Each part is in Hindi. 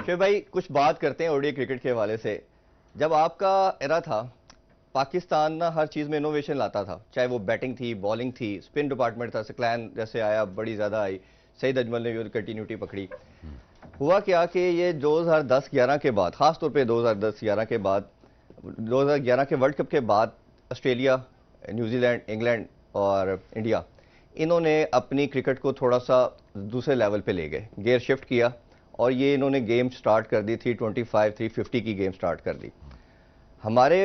शेर भाई कुछ बात करते हैं ओडीआई क्रिकेट के हवाले से। जब आपका एरा था, पाकिस्तान ना हर चीज़ में इनोवेशन लाता था, चाहे वो बैटिंग थी, बॉलिंग थी, स्पिन डिपार्टमेंट था, सिक्लैन जैसे आया बड़ी ज़्यादा आई, सईद अजमल ने भी कंटिन्यूटी पकड़ी। हुआ क्या कि ये 2010-11 के बाद, ख़ास तौर पे 2010-11 के बाद, 2011 के वर्ल्ड कप के बाद ऑस्ट्रेलिया, न्यूजीलैंड, इंग्लैंड और इंडिया, इन्होंने अपनी क्रिकेट को थोड़ा सा दूसरे लेवल पे ले गए, गियर शिफ्ट किया और ये इन्होंने गेम स्टार्ट कर दी। 325 350 की गेम स्टार्ट कर दी। हमारे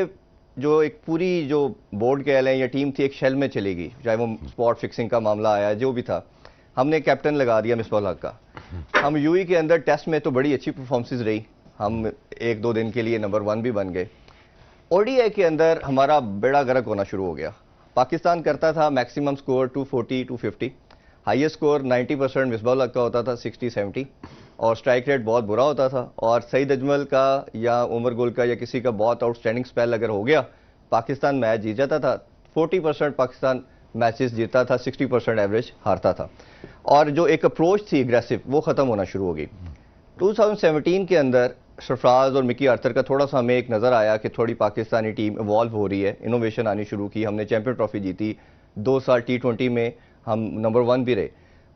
जो एक पूरी जो बोर्ड कह लें या टीम थी, एक शेल में चली गई, चाहे वो स्पॉट फिक्सिंग का मामला आया, जो भी था। हमने कैप्टन लगा दिया मिसबाह हक का। हम यूई के अंदर टेस्ट में तो बड़ी अच्छी परफॉर्मेंसेस रही, हम 1-2 दिन के लिए नंबर 1 भी बन गए। ओडीआई के अंदर हमारा बेड़ा गर्क होना शुरू हो गया। पाकिस्तान करता था maximum score 240 250, highest score 90% Misbah हक का होता था, 60-70, और स्ट्राइक रेट बहुत बुरा होता था। और सईद अजमल का या उमर गुल का या किसी का बहुत आउटस्टैंडिंग स्पेल अगर हो गया, पाकिस्तान मैच जीत जाता था। 40% पाकिस्तान मैचेस जीतता था, 60% एवरेज हारता था। और जो एक अप्रोच थी एग्रेसिव, वो ख़त्म होना शुरू हो गई। 2017 के अंदर सरफराज और मिकी आर्थर का थोड़ा सा हमें एक नज़र आया कि थोड़ी पाकिस्तानी टीम इवॉल्व हो रही है, इनोवेशन आनी शुरू की। हमने चैंपियन ट्रॉफी जीती, 2 साल T20 में हम नंबर 1 भी रहे।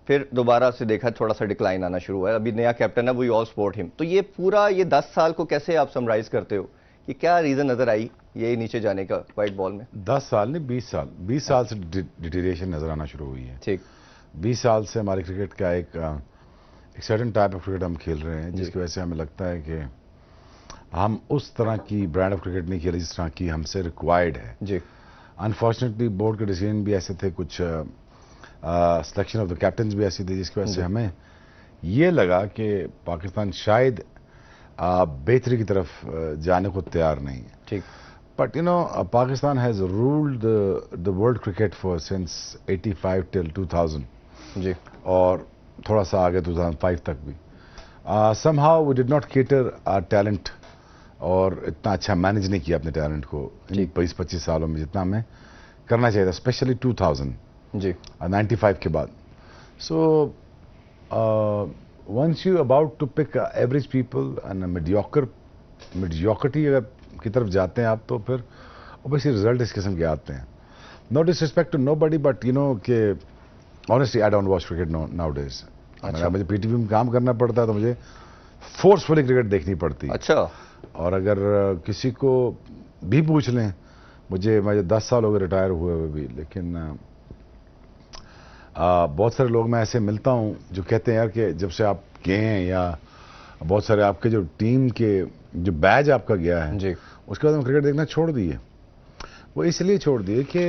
फिर दोबारा से देखा थोड़ा सा डिक्लाइन आना शुरू हुआ है। अभी नया कैप्टन है, वो ऑल स्पोर्ट हिम। तो ये पूरा ये 10 साल को कैसे आप समराइज करते हो कि क्या रीज़न नज़र आई ये नीचे जाने का वाइट बॉल में? 10 साल नहीं, 20 साल से डिटीरिएशन नजर आना शुरू हुई है। ठीक, 20 साल से हमारे क्रिकेट का एक सर्टेन टाइप ऑफ क्रिकेट हम खेल रहे हैं, जिसकी वजह से हमें लगता है कि हम उस तरह की ब्रांड ऑफ क्रिकेट नहीं खेले जिस तरह की हमसे रिक्वायर्ड है जी। अनफॉर्चुनेटली बोर्ड के डिसीजन भी ऐसे थे, कुछ सिलेक्शन ऑफ द कैप्टन भी ऐसी थी, जिसकी वजह से हमें ये लगा कि पाकिस्तान शायद बेहतरी की तरफ जाने को तैयार नहीं है। ठीक। But you know Pakistan has ruled the world cricket for since 85 till 2000 जी। और थोड़ा सा आगे 2005 तक भी। Somehow we did not cater our talent और इतना अच्छा मैनेज नहीं किया अपने टैलेंट को इन 20-25 सालों में जितना हमें करना चाहिए था, स्पेशली 2000 जी 95 के बाद। So once you about to pick average people and mediocrity अगर की तरफ जाते हैं आप, तो फिर ऑब्वियसली रिजल्ट इस किस्म के आते हैं। No disrespect to nobody, but you know कि honestly I don't watch cricket nowadays. अच्छा। मुझे पीटीवी में काम करना पड़ता है तो मुझे फोर्सफुली क्रिकेट देखनी पड़ती है। अच्छा। और अगर किसी को भी पूछ लें, मुझे 10 साल हो गए रिटायर हुए हुए भी, लेकिन बहुत सारे लोग मैं ऐसे मिलता हूं जो कहते हैं यार कि जब से आप गए हैं, या बहुत सारे आपके जो टीम के जो बैज आपका गया है जी, उसके बाद हम क्रिकेट देखना छोड़ दिए। वो इसलिए छोड़ दिए कि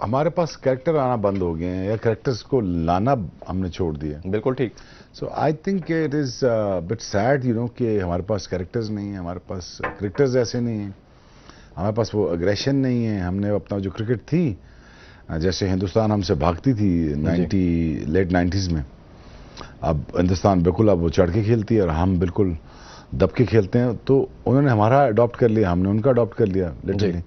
हमारे पास कैरेक्टर आना बंद हो गए हैं, या कैरेक्टर्स को लाना हमने छोड़ दिया। बिल्कुल ठीक। So I think it is bit sad you know कि हमारे पास कैरेक्टर्स नहीं है, हमारे पास क्रिकेटर्स ऐसे नहीं हैं, हमारे पास वो अग्रेशन नहीं है। हमने अपना जो क्रिकेट थी, जैसे हिंदुस्तान हमसे भागती थी लेट 90s में, अब हिंदुस्तान बिल्कुल अब वो चढ़ के खेलती है और हम बिल्कुल दब के खेलते हैं। तो उन्होंने हमारा अडॉप्ट कर लिया, हमने उनका अडॉप्ट कर लिया literally.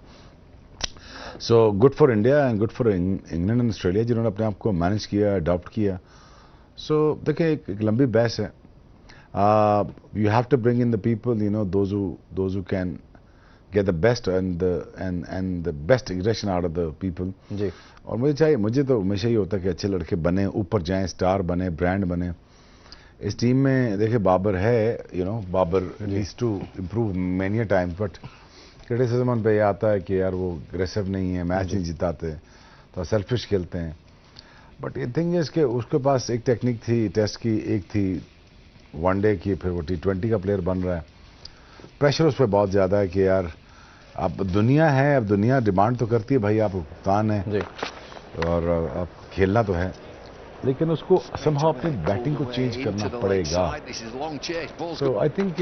So good for India and good for England and Australia, जिन्होंने अपने आप को मैनेज किया, अडॉप्ट किया। सो देखिए एक लंबी बहस है। You have to bring in the people, you know, those who can get the best and the best aggression out of the people। जी। और मुझे तो हमेशा ही होता है कि अच्छे लड़के बने, ऊपर जाएं, स्टार बने, ब्रांड बने। इस टीम में देखिए बाबर है, you know, Babar needs to improve many a times, but criticism उन पे ये आता है कि यार वो अग्रेसिव नहीं है, मैच नहीं जिताते, तो सेल्फिश खेलते हैं। बट ये थिंग इज कि उसके पास एक टेक्निक थी टेस्ट की, एक थी वनडे की, फिर वो T20 का प्लेयर बन रहा है। प्रेशर उस पर बहुत ज़्यादा है कि यार अब दुनिया है, अब दुनिया डिमांड तो करती है भाई, आप कप्तान हैं और आप खेलना तो है, लेकिन उसको समहाउ अपनी बैटिंग को चेंज करना पड़ेगा। सो आई थिंक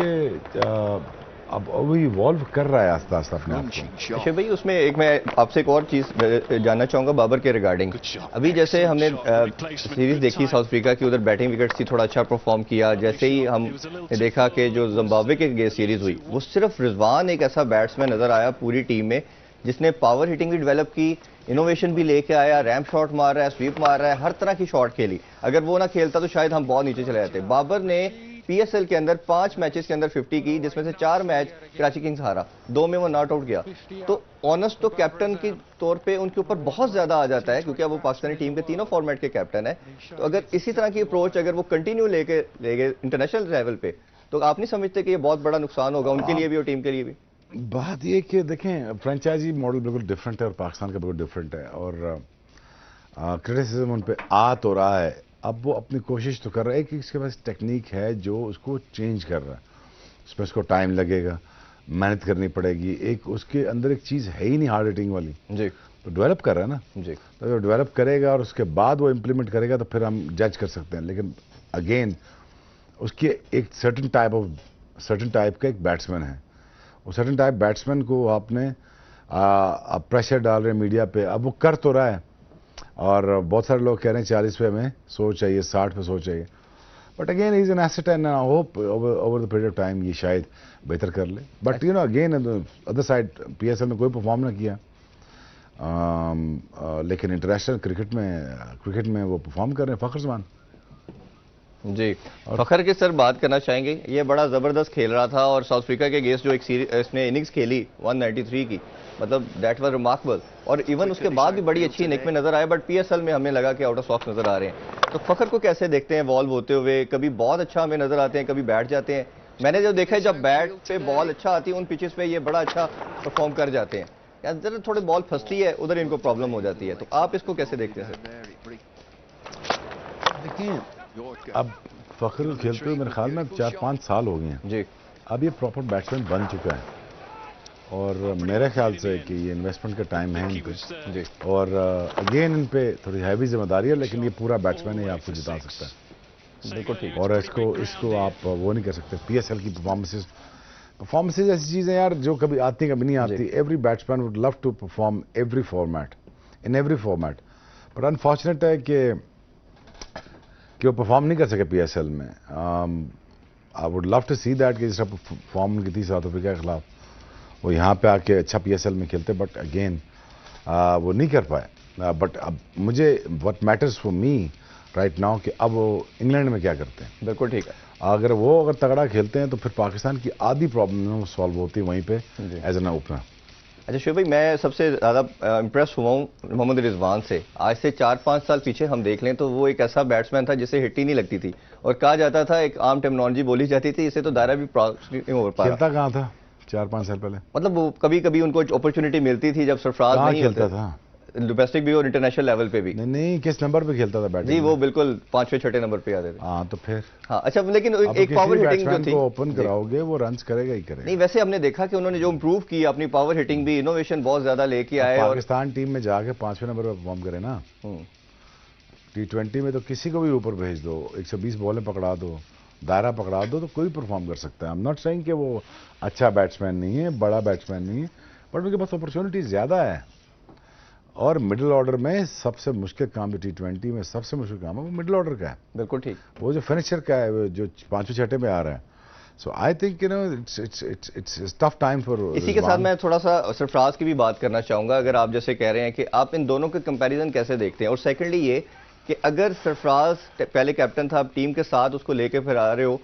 अब वो इवॉल्व कर रहा है आस्ता आस्ता अपने आप को। अच्छा भाई, उसमें एक मैं आपसे एक और चीज़ जानना चाहूँगा बाबर के रिगार्डिंग। अभी जैसे हमने सीरीज देखी साउथ अफ्रीका की, उधर बैटिंग विकेट थी, थोड़ा अच्छा परफॉर्म किया। जैसे ही हमने देखा कि जो जिम्बाब्वे के सीरीज हुई, वो सिर्फ रिजवान एक ऐसा बैट्समैन नज़र आया पूरी टीम में जिसने पावर हिटिंग भी डेवलप की, इनोवेशन भी लेके आया, रैम्प शॉट मार रहा है, स्वीप मार रहा है, हर तरह की शॉट खेली। अगर वो ना खेलता तो शायद हम बहुत नीचे चले जाते। बाबर ने पीएसएल के अंदर 5 मैचेस के अंदर 50 की, जिसमें से 4 मैच कराची किंग्स हारा, 2 में वो नॉट आउट गया। तो ऑनर्स तो कैप्टन के तौर पे उनके ऊपर बहुत ज्यादा आ जाता है, क्योंकि अब वो पाकिस्तानी टीम के तीनों फॉर्मेट के कैप्टन है। तो अगर इसी तरह की अप्रोच अगर वो कंटिन्यू लेके इंटरनेशनल लेवल पे, तो आप नहीं समझते कि ये बहुत बड़ा नुकसान होगा उनके लिए भी और टीम के लिए भी? बात ये कि देखें, फ्रेंचाइजी मॉडल बिल्कुल डिफरेंट है और पाकिस्तान का बिल्कुल डिफरेंट है, और क्रिटिसिज्म उन पे आ तो रहा है। अब वो अपनी कोशिश तो कर रहा है कि इसके पास टेक्निक है जो उसको चेंज कर रहा है, उसमें उसको टाइम लगेगा, मेहनत करनी पड़ेगी। एक उसके अंदर एक चीज़ है ही नहीं हार्ड हिटिंग वाली जी, तो डेवलप कर रहा है ना जी। तो जब डेवलप करेगा और उसके बाद वो इम्प्लीमेंट करेगा तो फिर हम जज कर सकते हैं। लेकिन अगेन उसकी एक सर्टन टाइप का एक बैट्समैन है, वो सर्टन टाइप बैट्समैन को आपने अब प्रेशर डाल रहे हैं मीडिया पे। अब वो कर तो रहा है, और बहुत सारे लोग कह रहे हैं 40 पे हमें सोच चाहिए, 60 पे सोच चाहिए, but again is an asset and I hope over the period of time ये शायद बेहतर कर ले। But you know again other side PSL में कोई परफॉर्म ना किया, लेकिन इंटरनेशनल क्रिकेट में वो परफॉर्म कर रहे हैं। फखर जमान जी, फखर की सर बात करना चाहेंगे, ये बड़ा ज़बरदस्त खेल रहा था, और साउथ अफ्रीका के अगेंस्ट जो एक सीरीज इसने इनिंग्स खेली 193 की, मतलब दैट वाज रिमार्केबल, और इवन उसके बाद भी बड़ी अच्छी निक में नजर आए, बट पीएसएल में हमें लगा कि आउट ऑफ सॉक्स नजर आ रहे हैं। तो फखर को कैसे देखते हैं वॉल्व होते हुए? कभी बहुत अच्छा हमें नजर आते हैं, कभी बैठ जाते हैं। मैंने जो देखा है, जब बैट पे बॉल अच्छा आती है उन पिचेस पे ये बड़ा अच्छा परफॉर्म कर जाते हैं, या जरा थोड़ी बॉल फंसती है उधर इनको प्रॉब्लम हो जाती है। तो आप इसको कैसे देखते हैं सर? देखिए, अब फखर खेलते हुए मेरे ख्याल में 4-5 साल हो गए हैं जी। अब ये प्रॉपर बैट्समैन बन चुका है, और मेरे ख्याल से कि ये इन्वेस्टमेंट का टाइम है इन पे जी। और अगेन इन पे थोड़ी हैवी जिम्मेदारी है, लेकिन ये पूरा बैट्समैन ही आपको जिता सकता है, बिल्कुल ठीक। और इसको आप वो नहीं कर सकते। पीएसएल की परफॉर्मेंसेज ऐसी चीज़ें यार जो कभी आती कभी नहीं आती। Every batsman would love to perform every format, in every format, but unfortunate है कि वो परफॉर्म नहीं कर सके पीएसएल में। I would love to see that कि जिस तरह परफॉर्म की थी साउथ अफ्रीका के खिलाफ, वो यहाँ पे आके अच्छा पीएसएल में खेलते, बट अगेन वो नहीं कर पाए। बट अब मुझे what matters for me right now कि अब वो इंग्लैंड में क्या करते हैं। बिल्कुल ठीक है, अगर तगड़ा खेलते हैं तो फिर पाकिस्तान की आधी प्रॉब्लम सॉल्व होती है वहीं पे एज एन ओपनर। अच्छा शिव भाई, मैं सबसे ज़्यादा इम्प्रेस हुआ हूँ मोहम्मद रिजवान से। आज से 4-5 साल पीछे हम देख लें तो वो एक ऐसा बैट्समैन था जिसे हिट ही नहीं लगती थी, और कहा जाता था, एक आम टेक्नोलॉजी बोली जाती थी, इसे तो दायरा भी नहीं हो पा रहा। खेलता कहाँ था 4-5 साल पहले? मतलब वो कभी कभी उनको अपॉर्चुनिटी मिलती थी जब सरफराज नहीं खेलता था, डोमेस्टिक भी और इंटरनेशनल लेवल पे भी। नहीं, किस नंबर पे खेलता था बैटिंग? जी वो बिल्कुल 5वें-6ठे नंबर पे आते थे। हाँ तो फिर हाँ अच्छा, लेकिन एक पावर हिटिंग जो थी, ओपन कराओगे वो रन्स करेगा ही करेगा। नहीं वैसे हमने देखा कि उन्होंने जो इम्प्रूव की अपनी पावर हिटिंग भी, इनोवेशन बहुत ज्यादा लेके आए, और पाकिस्तान टीम में जाके 5वें नंबर पर परफॉर्म करे ना। T20 में तो किसी को भी ऊपर भेज दो, 120 बॉलें पकड़ा दो, दायरा पकड़ा दो, तो कोई परफॉर्म कर सकता है। आई एम नॉट सेइंग कि वो अच्छा बैट्समैन नहीं है, बड़ा बैट्समैन नहीं है, बट उनके पास अपॉर्चुनिटी ज्यादा है। और मिडिल ऑर्डर में सबसे मुश्किल काम, जो T20 में सबसे मुश्किल काम है वो मिडिल ऑर्डर का है। बिल्कुल ठीक, वो जो फिनिशर का है, जो 5वें-6ठे में आ रहा है। So I think you know it's tough time for. इसी के साथ मैं थोड़ा सा सरफराज की भी बात करना चाहूंगा। अगर आप जैसे कह रहे हैं कि आप इन दोनों के कंपैरिजन कैसे देखते हैं, और सेकेंडली ये कि अगर सरफराज पहले कैप्टन था, आप टीम के साथ उसको लेके फिर आ रहे हो,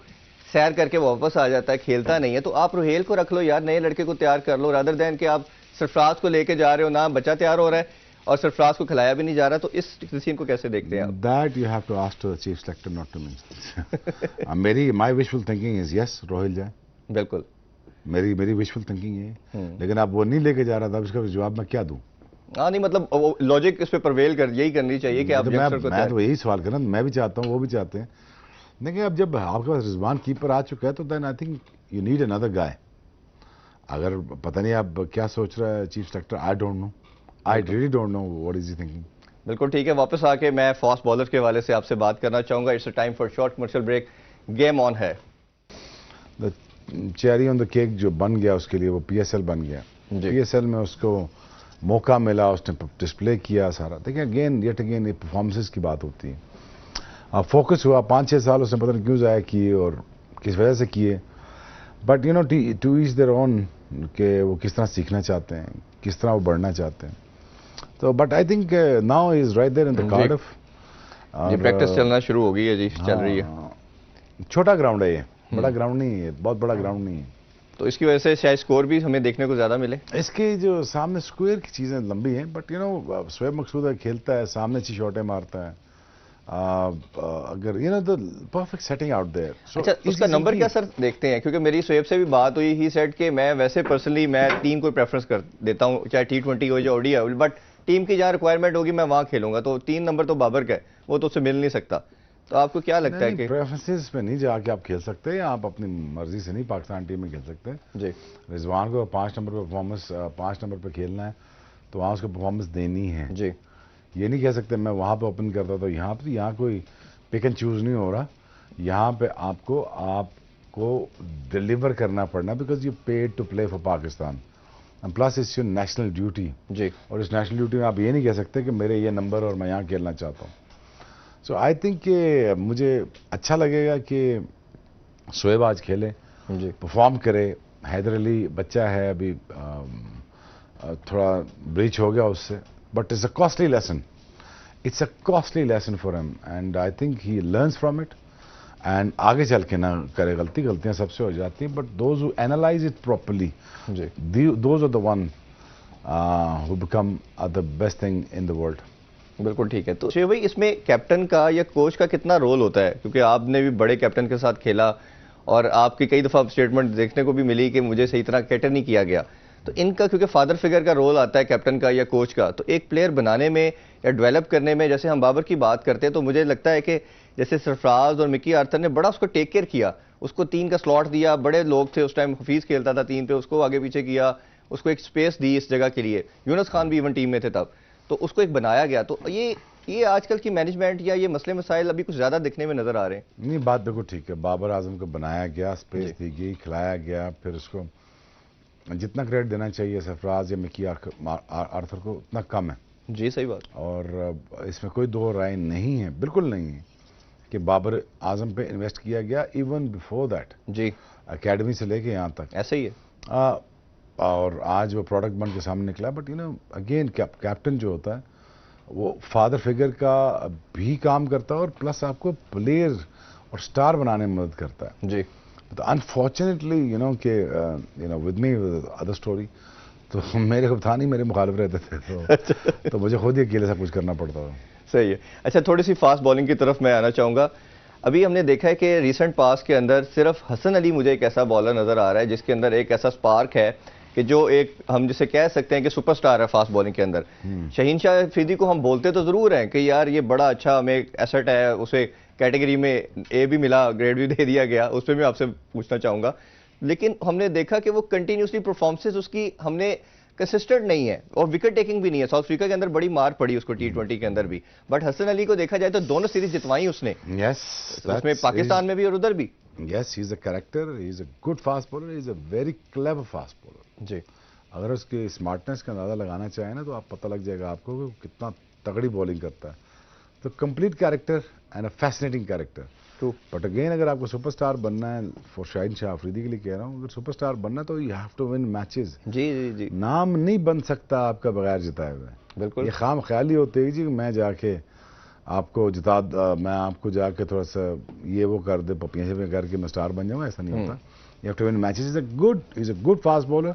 सैर करके वापस आ जाता है, खेलता नहीं है, तो आप रुहेल को रख लो यार, नए लड़के को तैयार कर लो, रादर देन कि आप सरफराज को लेके जा रहे हो, ना बच्चा तैयार हो रहा है और सरफराज को खिलाया भी नहीं जा रहा। तो इस डिसीजन को कैसे देखते हैं आप? That you have to ask to the chief selector, not to me. My wishful thinking is yes, Rohail जाए। बिल्कुल मेरी विशफुल थिंकिंग है, लेकिन आप वो नहीं लेके जा रहा था, इसका जवाब मैं क्या दूं? हाँ नहीं, मतलब लॉजिक इस पे प्रवेल कर, यही करनी चाहिए कि आप मैं तो यही सवाल करना, मैं भी चाहता हूँ, वो भी चाहते हैं। देखिए अब जब आपके पास रिजवान कीपर आ चुका है तो then I think you need another guy. अगर पता नहीं आप क्या सोच रहा है chief selector, I don't know, I really don't know what is he thinking. बिल्कुल ठीक है, वापस आके मैं फास्ट बॉलर के हवाले से आपसे बात करना चाहूंगा। It's a time for short commercial break, game on है। The cherry on the cake जो बन गया उसके लिए वो पीएसएल बन गया। पीएसएल में उसको मौका मिला, उसने डिस्प्ले किया सारा। देखिए अगेन ये परफॉर्मेंसेस की बात होती है। अब फोकस हुआ 5-6 साल उसने पता नहीं क्यों ज़ाया किए और किस वजह से किए, but you know to each their own कि वो किस तरह सीखना चाहते हैं, किस तरह वो बढ़ना चाहते हैं। तो but I think now is right there in the Cardiff. Practice चलना शुरू हो गई है जी, चल रही है। छोटा ग्राउंड है ये, बड़ा ग्राउंड नहीं है, बहुत बड़ा ग्राउंड नहीं है, तो इसकी वजह से शायद स्कोर भी हमें देखने को ज्यादा मिले। इसके जो सामने स्क्वायर की चीजें लंबी हैं, but you know Shoaib Maqsood है, खेलता है सामने, अच्छी शॉटें मारता है, अगर you know the perfect setting out there. अच्छा, उसका नंबर क्या सर देखते हैं, क्योंकि मेरी शोएब से भी बात हुई, ही सेड कि मैं वैसे पर्सनली मैं टीम को प्रेफरेंस कर देता हूं, चाहे T20 हो या ओडी हो, बट टीम की जहां रिक्वायरमेंट होगी मैं वहां खेलूंगा, तो 3 नंबर तो बाबर का है, वो तो उससे मिल नहीं सकता। तो आपको क्या लगता है कि प्रेफरेंसेस पे नहीं जाके आप खेल सकते, या आप अपनी मर्जी से नहीं पाकिस्तान टीम में खेल सकते जी। रिजवान को 5 नंबर पर परफॉर्मेंस 5 नंबर पर खेलना है तो वहाँ उसको परफॉर्मेंस देनी है जी। ये नहीं कह सकते मैं वहाँ पे ओपन करता तो यहाँ कोई पिक एंड चूज नहीं हो रहा, यहाँ पे आपको डिलीवर करना पड़ना, because you paid to play for Pakistan and plus it's your national duty जी। और इस नेशनल ड्यूटी में आप ये नहीं कह सकते कि मेरे ये नंबर और मैं यहाँ खेलना चाहता हूँ। सो आई थिंक कि मुझे अच्छा लगेगा कि शोएब आज खेले जी, परफॉर्म करे। हैदर अली बच्चा है अभी, थोड़ा ब्रीच हो गया उससे, but it's a costly lesson, it's a costly lesson for him and I think he learns from it and आगे चल के ना करे गलतियां सबसे हो जाती हैं, but those who analyse it properly, those are the one who become the best thing in the world. बिल्कुल ठीक है। तो शिव भाई, इसमें कैप्टन का या कोच का कितना रोल होता है, क्योंकि आपने भी बड़े कैप्टन के साथ खेला और आपकी कई दफ़ा स्टेटमेंट देखने को भी मिली कि मुझे सही तरह कैटर नहीं किया गया, तो इनका क्योंकि फादर फिगर का रोल आता है कैप्टन का या कोच का, तो एक प्लेयर बनाने में या डेवलप करने में, जैसे हम बाबर की बात करते हैं तो मुझे लगता है कि जैसे सरफराज और मिकी आर्थर ने बड़ा उसको टेक केयर किया, उसको 3 का स्लॉट दिया, बड़े लोग थे उस टाइम, हफीज़ खेलता था 3 पे, उसको आगे पीछे किया, उसको एक स्पेस दी इस जगह के लिए, यूनुस खान भी इवन टीम में थे तब, तो उसको एक बनाया गया। तो ये आजकल की मैनेजमेंट या ये मसले मसाइल अभी कुछ ज़्यादा दिखने में नज़र आ रहे हैं। नहीं, बात बिल्कुल ठीक है, बाबर आजम को बनाया गया, स्पेस दी गई, खिलाया गया, फिर उसको जितना क्रेडिट देना चाहिए सरफराज या मिकी आर्थर को उतना कम है। जी सही बात। और इसमें कोई दो राय नहीं है, बिल्कुल नहीं है कि बाबर आजम पे इन्वेस्ट किया गया इवन बिफोर दैट, जी, एकेडमी से लेके यहाँ तक ऐसा ही है। और आज वो प्रोडक्ट बन के सामने निकला। But you know again captain जो होता है वो फादर फिगर का भी काम करता है और प्लस आपको प्लेयर और स्टार बनाने में मदद करता है। जी। तो अनफॉर्चुनेटली यू नो कि विद मी अदर स्टोरी, तो मेरे कप्तान ही मेरे मुखालिफ रहते थे, तो मुझे खुद ही अकेले सब कुछ करना पड़ता था। सही है। अच्छा, थोड़ी सी फास्ट बॉलिंग की तरफ मैं आना चाहूँगा। अभी हमने देखा है कि रीसेंट पास के अंदर सिर्फ हसन अली मुझे एक ऐसा बॉलर नज़र आ रहा है जिसके अंदर एक ऐसा स्पार्क है कि जो एक हम जिसे कह सकते हैं कि सुपरस्टार है फास्ट बॉलिंग के अंदर। शहीन शाह अफरीदी को हम बोलते तो ज़रूर हैं कि यार ये बड़ा अच्छा हमें एसेट है, उसे कैटेगरी में ए भी मिला, ग्रेड भी दे दिया गया, उस पर मैं आपसे पूछना चाहूँगा। लेकिन हमने देखा कि वो कंटिन्यूसली परफॉर्मेंसेज उसकी हमने कंसिस्टेंट नहीं है और विकेट टेकिंग भी नहीं है। साउथ अफ्रीका के अंदर बड़ी मार पड़ी उसको T20 के अंदर भी, बट हसन अली को देखा जाए तो दोनों सीरीज जितवाई उसने, उसमें पाकिस्तान में भी और उधर भी। Yes, he's a character, he's a good fast bowler, he's a very clever fast bowler. जी। अगर उसकी स्मार्टनेस का अंदाजा लगाना चाहे ना तो आप पता लग जाएगा आपको कि कितना तगड़ी बॉलिंग करता है। तो complete character and a fascinating character. True. But again अगर आपको सुपरस्टार बनना है, फॉर शाहीन शाह अफरीदी के लिए कह रहा हूँ, अगर सुपरस्टार बनना तो you have to win matches. जी जी जी। नाम नहीं बन सकता आपका बगैर जिताए हुए। बिल्कुल। ये खाम ख्याली होते ही जी मैं जाके आपको जिता, मैं आपको जाके थोड़ा सा ये वो कर दे, पपियाँ से करके मैं स्टार बन जाऊंगा, ऐसा नहीं होता। You have to win matches. Is a good fast bowler,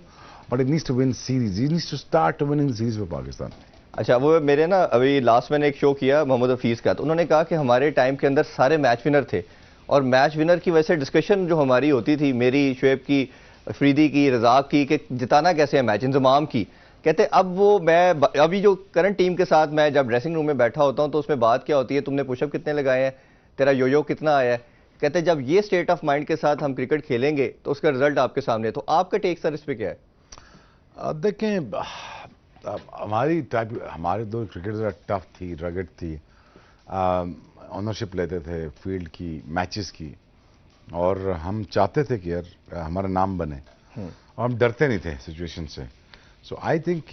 but it needs to win series, he needs to start winning series for Pakistan. अच्छा, वो मेरे ना अभी लास्ट मैंने एक शो किया मोहम्मद हफीज़ का, तो उन्होंने कहा कि हमारे टाइम के अंदर सारे मैच विनर थे और मैच विनर की वजह से डिस्कशन जो हमारी होती थी, मेरी, शुएब की, अफरीदी की, रज़ाक की, कि जिताना कैसे है मैच, इंजमाम की। कहते अब वो मैं अभी जो करंट टीम के साथ मैं जब ड्रेसिंग रूम में बैठा होता हूँ तो उसमें बात क्या होती है, तुमने पुशअप कितने लगाए हैं, तेरा योयो कितना आया है। कहते जब ये स्टेट ऑफ माइंड के साथ हम क्रिकेट खेलेंगे तो उसका रिजल्ट आपके सामने है। तो आपका टेक सर इस पर क्या है? देखें, हमारे दो क्रिकेट टफ थी, रगड़ थी, ऑनरशिप लेते थे फील्ड की, मैचेस की, और हम चाहते थे कि यार हमारा नाम बने और हम डरते नहीं थे सिचुएशन से। सो आई थिंक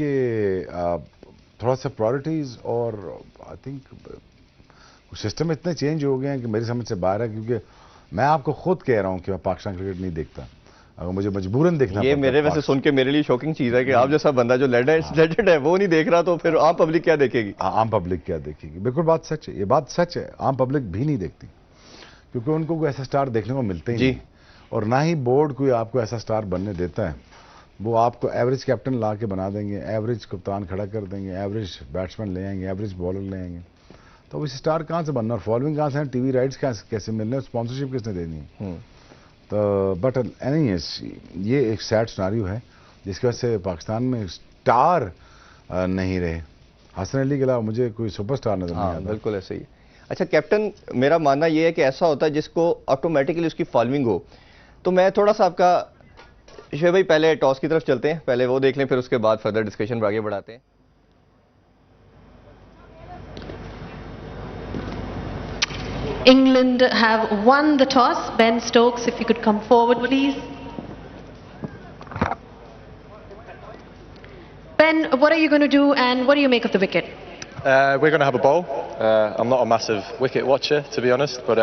थोड़ा सा प्रायोरिटीज़ और आई थिंक सिस्टम इतने चेंज हो गए हैं कि मेरी समझ से बाहर है, क्योंकि मैं आपको खुद कह रहा हूँ कि मैं पाकिस्तान क्रिकेट नहीं देखता, अगर मुझे मजबूरन देखना ये मेरे वैसे सुन के मेरे लिए शॉकिंग चीज़ है कि आप जैसा बंदा जो लेजेंड है वो नहीं देख रहा, तो फिर आम पब्लिक क्या देखेगी? आम पब्लिक क्या देखेगी? बिल्कुल बात सच है, ये बात सच है, आम पब्लिक भी नहीं देखती क्योंकि उनको कोई ऐसा स्टार देखने को मिलते ही नहीं। और ना ही बोर्ड कोई आपको ऐसा स्टार बनने देता है। वो आपको एवरेज कैप्टन ला के बना देंगे, एवरेज कप्तान खड़ा कर देंगे, एवरेज बैट्समैन ले आएंगे, एवरेज बॉलर ले आएंगे। तो इस स्टार कहाँ से बनना और फॉलोइंग कहाँ से है, टीवी राइट्स कैसे मिलने और स्पॉन्सरशिप किसने देनी है। तो बट एनी ये एक सैड सिनेरियो है जिसकी वजह से पाकिस्तान में स्टार नहीं रहे। हसन अली के अलावा मुझे कोई सुपरस्टार नजर नहीं आता। बिल्कुल ऐसे ही। अच्छा कैप्टन, मेरा मानना ये है कि ऐसा होता है जिसको ऑटोमेटिकली उसकी फॉलोइंग हो। तो मैं थोड़ा सा आपका शोएब भाई पहले टॉस की तरफ चलते हैं, पहले वो देख लें, फिर उसके बाद फर्दर डिस्कशन आगे बढ़ाते हैं। England have won the toss. Ben Stokes, if you could come forward, please. Ben, what are you going to do and what do you make of the wicket? We're going to have a bowl. I'm not a massive wicket watcher, to be honest, but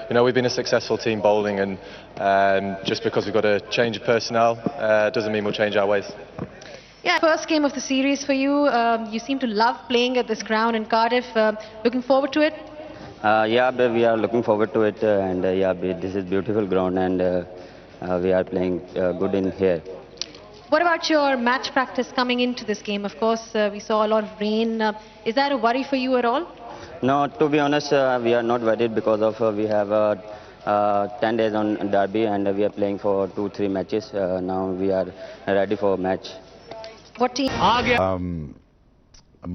you know, we've been a successful team bowling, and just because we've got a change of personnel doesn't mean we'll change our ways. Yeah, first game of the series for you. You seem to love playing at this ground in Cardiff. Looking forward to it? Yeah, we are looking forward to it, and yeah, this is beautiful ground, and we are playing good in here. What about your match practice coming into this game? Of course, we saw a lot of rain. Is that a worry for you at all? No, to be honest, we are not worried because of we have 10 days on Derby, and we are playing for 2-3 matches. Now we are ready for a match. What team?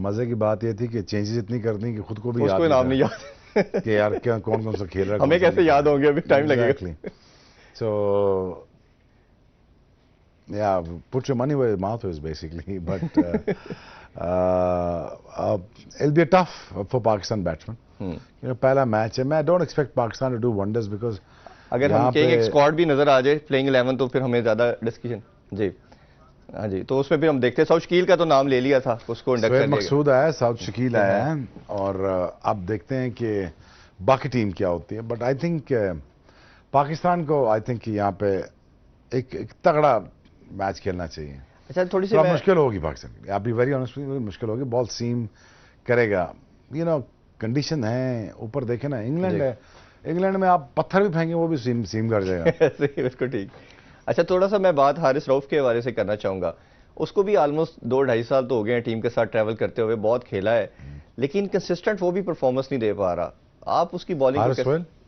मजे की बात ये थी कि चेंजेस इतनी कर दी कि खुद को भी उसको नाम नहीं याद कि यार क्या कौन कौन सा खेल रहा है, हमें कैसे याद होंगे, अभी टाइम लगेगा। So yeah, put your money where your mouth is basically, but it'll be tough for Pakistan batsmen. You know, पहला मैच है, मैं don't expect Pakistan to do wonders because अगर हम कहेंगे एक स्क्वाड भी नजर आ जाए प्लेइंग 11 तो फिर हमें ज्यादा डिस्कशन। जी हाँ जी, तो उसमें भी हम देखते हैं साउथ शकील का तो नाम ले लिया था, उसको इंडक्ट कर लिया। मकसूद आया, साउथ शकील आया है, और अब देखते हैं कि बाकी टीम क्या होती है। बट आई थिंक पाकिस्तान को आई थिंक यहाँ पे एक तगड़ा मैच खेलना चाहिए। अच्छा थोड़ी सी मुश्किल होगी पाकिस्तान की, आप भी वेरी ऑनेस्ट, मुश्किल होगी, बॉल सीम करेगा, यू नो कंडीशन है। ऊपर देखे ना, इंग्लैंड है, इंग्लैंड में आप पत्थर भी फेंगे वो भी सीम कर जाएगा। बिल्कुल ठीक। अच्छा थोड़ा सा मैं बात हारिस रऊफ के हवाले से करना चाहूँगा। उसको भी ऑलमोस्ट 2-2.5 साल तो हो गए हैं टीम के साथ ट्रैवल करते हुए, बहुत खेला है लेकिन कंसिस्टेंट वो भी परफॉर्मेंस नहीं दे पा रहा। आप उसकी बॉलिंग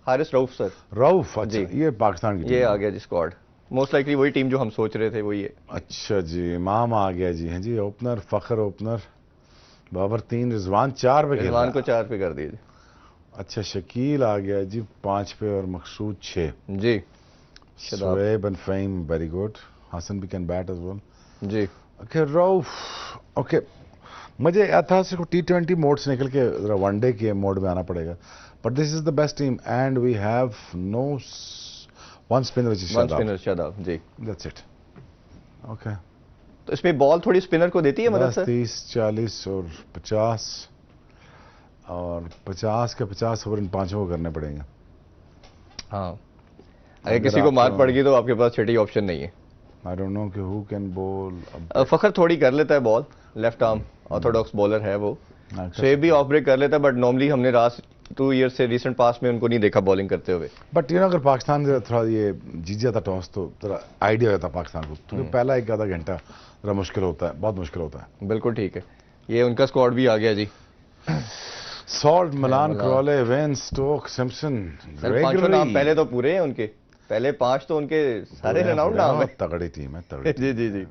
हारिस रऊफ सर, रऊफ, अच्छा ये पाकिस्तान की ये आ गया जी स्क्वाड, मोस्ट लाइकली वही टीम जो हम सोच रहे थे वही है। अच्छा जी, इमाम आ गया जी, हैं जी, ओपनर फखर, ओपनर बाबर 3, रिजवान 4 पे, रिजवान को 4 पे कर दीजिए। अच्छा शकील आ गया जी 5 पे और मकसूद 6 जी। Shoaib and Fahim very good, Hasan भी कैन बैट एज वेल जी। ओके रऊफ, ओके मुझे था सिर्फ T20 मोड से निकल के जरा वनडे के मोड में आना पड़ेगा, but this is the best team and we have no one spinner Shadab ji, that's it. Okay, तो इसमें बॉल थोड़ी स्पिनर को देती है मदद सर? 30, 40 और 50, और 50 के 50 ओवर इन 5 को करने पड़ेंगे। हाँ, अगर किसी को मार पड़ गई तो आपके पास छठी ऑप्शन नहीं है। आई डोंट नो कि हु कैन बॉल। फखर थोड़ी कर लेता है ball, left arm Orthodox bowler है वो। शोएब भी ऑफ ब्रेक कर लेता है, बट नॉर्मली हमने लास्ट 2 ईयर से रिसेंट पास में उनको नहीं देखा बॉलिंग करते हुए। बट यू नो अगर पाकिस्तान थोड़ा ये जीत जाता टॉस तो थोड़ा आइडिया होता पाकिस्तान को, क्योंकि पहला 1 आधा घंटा थोड़ा मुश्किल होता है, बहुत मुश्किल होता है। बिल्कुल ठीक है, ये उनका स्क्वाड भी आ गया जी। Salt, Malan, Crawley, Wayne, Stoke, Simpson, पांचों नाम पहले तो पूरे हैं उनके, पहले 5 तो उनके सारे रनआउट नाम है। तगड़ी टीम है, तगड़ी जी जी जी।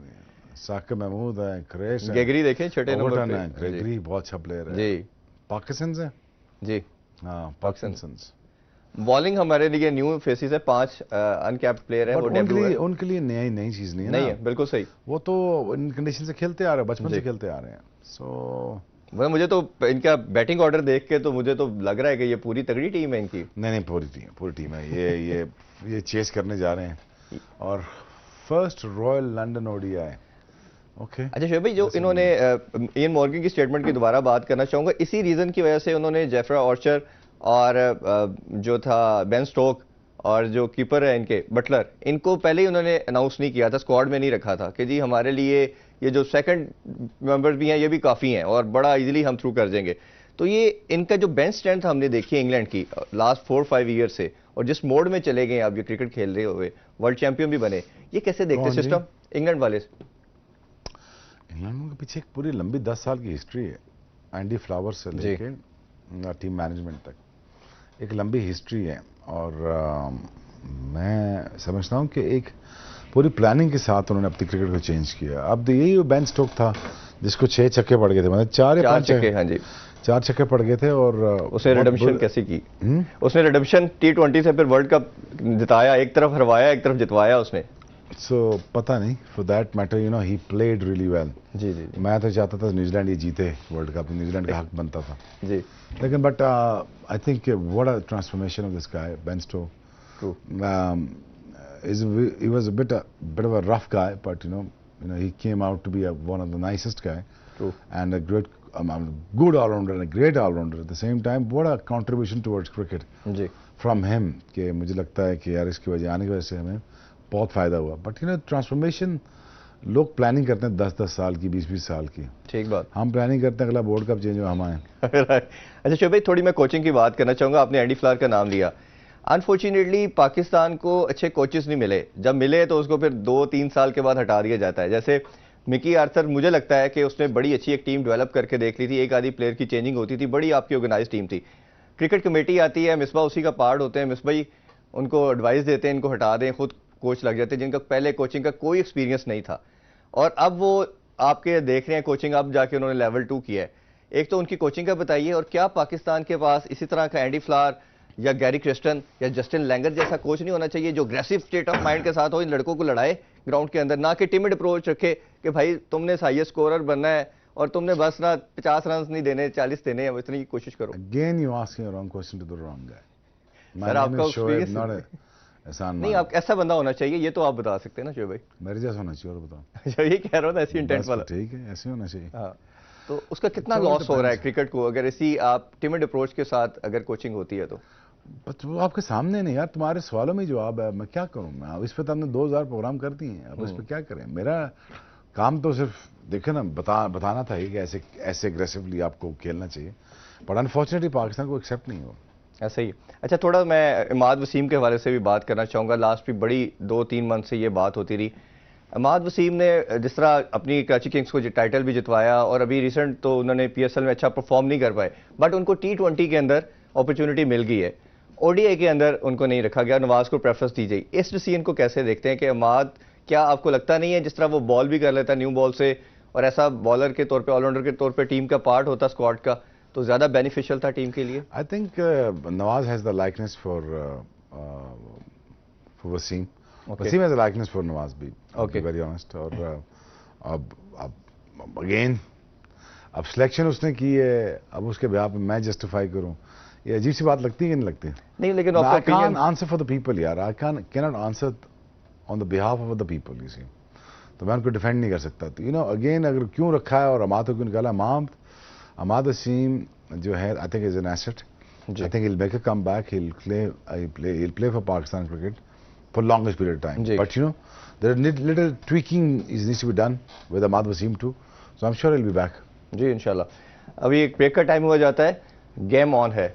साकिब महमूद है, क्रेश है, गेगरी देखें छठे नंबर पे है, ग्रेगरी बहुत अच्छा प्लेयर है जी। पाकिस्तान है जी, हाँ पाकिस्तान। बॉलिंग हमारे लिए न्यू फेसेस है, 5 अनकैप्ड प्लेयर है, वो डेब्यू है। उनके लिए नई चीज नहीं है, नहीं है, बिल्कुल सही। वो तो इन कंडीशन से खेलते आ रहे हैं, बचपन से खेलते आ रहे हैं। सो मुझे तो इनका बैटिंग ऑर्डर देख के तो मुझे तो लग रहा है कि ये पूरी तगड़ी टीम है इनकी। नहीं पूरी टीम है। ये चेस करने जा रहे हैं, और first royal London ODI। Okay अच्छा शोएब भाई, जो इन्होंने इयन मॉर्गन की स्टेटमेंट की दोबारा बात करना चाहूँगा, इसी रीज़न की वजह से उन्होंने जेफरा आर्चर और जो था बेन स्टोक और जो कीपर है इनके बटलर, इनको पहले ही उन्होंने अनाउंस नहीं किया था, स्क्वाड में नहीं रखा था कि जी हमारे लिए ये जो सेकंड मेंबर्स भी हैं ये भी काफ़ी हैं और बड़ा इजीली हम थ्रू कर देंगे। तो ये इनका जो बेंच स्ट्रेंथ हमने देखी है इंग्लैंड की लास्ट 4-5 ईयर से, और जिस मोड में चले गए आप ये क्रिकेट खेल रहे हुए, वर्ल्ड चैंपियन भी बने, ये कैसे देखते हैं सिस्टम इंग्लैंड वाले? इंग्लैंड के पीछे एक पूरी लंबी 10 साल की हिस्ट्री है, एंडी फ्लावर से लेके टीम मैनेजमेंट तक एक लंबी हिस्ट्री है। और मैं समझता हूँ कि एक पूरी प्लानिंग के साथ उन्होंने अपनी क्रिकेट को चेंज किया। अब यही बेन स्टोक था जिसको 6 छक्के पड़ गए थे, मतलब 4 या 5 छक्के, हाँ जी 4 छक्के पड़ गए थे। और उसने रिडेम्पशन कैसे की? उसने रिडेम्पशन T20 से फिर वर्ल्ड कप जिताया, एक तरफ हरवाया एक तरफ जितवाया उसने। सो पता नहीं, for that matter you know he played really well. जी जी मैं तो चाहता था न्यूजीलैंड ये जीते वर्ल्ड कप, न्यूजीलैंड का हक बनता था जी। लेकिन but I think what a transformation of this guy Ben Stoke. True. He was a bit of a rough guy, but you know he came out to be one of the nicest guy. True. And a great, good all-rounder and a great all-rounder at the same time. What a contribution towards cricket जी from him कि मुझे लगता है कि यार इसकी वजह आने की वजह से हमें बहुत फायदा हुआ। बट यू नो ट्रांसफॉर्मेशन लोग प्लानिंग करते हैं 10-10 साल की, 20-20 साल की। ठीक बात। हम प्लानिंग करते हैं अगला वर्ल्ड कप चेंज हो हम आए। अच्छा शोएब भाई, थोड़ी मैं कोचिंग की बात करना चाहूँगा। आपने एंडी फ्लावर का नाम लिया। अनफॉर्चुनेटली पाकिस्तान को अच्छे कोचेस नहीं मिले, जब मिले तो उसको फिर 2-3 साल के बाद हटा दिया जाता है। जैसे मिकी आर्थर, मुझे लगता है कि उसने बड़ी अच्छी एक टीम डेवलप करके देख ली थी, एक आधी प्लेयर की चेंजिंग होती थी, बड़ी आपकी ऑर्गेनाइज टीम थी। क्रिकेट कमेटी आती है, मिसबा उसी का पार्ट होते हैं, मिसबा ही उनको एडवाइस देते हैं इनको हटा दें, खुद कोच लग जाते हैं जिनका पहले कोचिंग का कोई एक्सपीरियंस नहीं था। और अब वो आपके देख रहे हैं कोचिंग, अब जाके उन्होंने लेवल 2 किया है। एक तो उनकी कोचिंग का बताइए, और क्या पाकिस्तान के पास इसी तरह का एंडी फ्लावर या गैरी क्रिस्टन या जस्टिन लैंगर जैसा कोच नहीं होना चाहिए जो अग्रेसिव स्टेट ऑफ माइंड के साथ हो, इन लड़कों को लड़ाए ग्राउंड के अंदर, ना कि टिमिड अप्रोच रखे कि भाई तुमने हाईएस्ट स्कोरर बनना है और तुमने बस ना 50 रन नहीं देने, 40 देने हैं, इतनी कोशिश करो। Again you asking a wrong question to the wrong guy. Sir आपका एक्सपीरियंस नहीं, आप ऐसा बंदा होना चाहिए, ये तो आप बता सकते हैं ना शोएब भाई। मेरे जैसा होना चाहिए, और बताओ। अच्छा ये कह रहा हूँ ना, ऐसी इंटेंट वाला। ठीक है, ऐसे होना चाहिए। हाँ, तो उसका कितना लॉस हो रहा है क्रिकेट को अगर इसी आप टिमिड अप्रोच के साथ अगर कोचिंग होती है तो? बट वो आपके सामने नहीं यार, तुम्हारे सवालों में जवाब है, मैं क्या करूं। मैं अब इस पे तो हमने 2000 प्रोग्राम कर दिए हैं, अब इस पे क्या करें। मेरा काम तो सिर्फ देखे ना बताना था कि ऐसे एग्रेसिवली आपको खेलना चाहिए, बट अनफॉर्चुनेटली पाकिस्तान को एक्सेप्ट नहीं हुआ। ऐसा ही। अच्छा थोड़ा मैं इमाद वसीम के हवाले से भी बात करना चाहूँगा। लास्ट भी बड़ी 2-3 मंथ से ये बात होती रही। इमाद वसीम ने जिस तरह अपनी कराची किंग्स को टाइटल भी जितवाया, और अभी रिसेंट तो उन्होंने PSL में अच्छा परफॉर्म नहीं कर पाए, बट उनको T20 के अंदर अपॉर्चुनिटी मिल गई है, ODI के अंदर उनको नहीं रखा गया, नवाज को प्रेफरेंस दी गई। इस डिसीजन को कैसे देखते हैं कि इमाद, क्या आपको लगता नहीं है जिस तरह वो बॉल भी कर लेता है न्यू बॉल से, और ऐसा बॉलर के तौर पे, ऑलराउंडर के तौर पे टीम का पार्ट होता स्क्वाड का, तो ज्यादा बेनिफिशियल था टीम के लिए? I think Nawaz has the likeness for Wasim. Wasim has the likeness for Nawaz भी, ओके, वेरी ऑनेस्ट। और अब अगेन अब सिलेक्शन उसने की है, अब उसके बिहाफ पे मैं जस्टिफाई करूं, ये अजीब सी बात लगती है कि नहीं लगती? नहीं, लेकिन I can answer for the people यार, I can not answer on the behalf of the people, you see. तो मैं उनको डिफेंड नहीं कर सकता। तो यू नो अगेन, अगर क्यों रखा है और अमाद को क्यों निकाला, अमाद वसीम जो है, I think is an asset. I think he'll make a comeback, he'll play for Pakistan cricket for longest period of time. But you know, there are little tweaking needs to be done with Ahmad Wasim too. So I'm sure he'll be back. जी इंशाल्लाह। अभी एक ब्रेक का टाइम हुआ जाता है, गेम ऑन है।